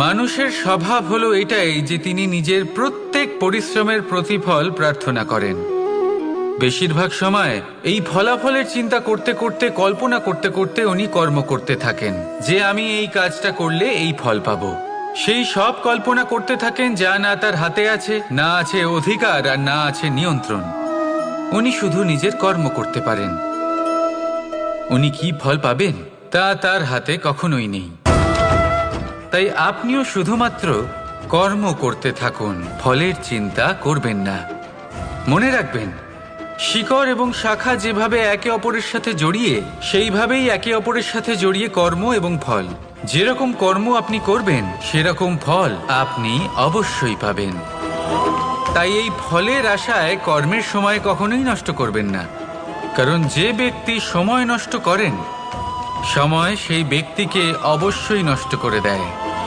মানুষের স্বভাব হলো এটাই যে তিনি নিজের প্রত্যেক পরিশ্রমের প্রতিফল প্রার্থনা করেন। বেশিরভাগ সময় এই ফলাফলের চিন্তা করতে করতে, কল্পনা করতে করতে উনি কর্ম করতে থাকেন যে আমি এই কাজটা করলে এই ফল পাবো। সেই সব কল্পনা করতে থাকেন যা না তার হাতে আছে, না আছে অধিকার, আর না আছে নিয়ন্ত্রণ। উনি শুধু নিজের কর্ম করতে পারেন। উনি কি ফল পাবেন তা তার হাতে কখনোই নেই। তাই আপনিও শুধুমাত্র কর্ম করতে থাকুন, ফলের চিন্তা করবেন না। মনে রাখবেন, শিকড় এবং শাখা যেভাবে একে অপরের সাথে জড়িয়ে, সেইভাবেই একে অপরের সাথে জড়িয়ে কর্ম এবং ফল। যেরকম কর্ম আপনি করবেন সেরকম ফল আপনি অবশ্যই পাবেন। তাই এই ফলের আশায় কর্মের সময় কখনোই নষ্ট করবেন না, কারণ যে ব্যক্তি সময় নষ্ট করেন, সময় সেই ব্যক্তিকে অবশ্যই নষ্ট করে দেয়।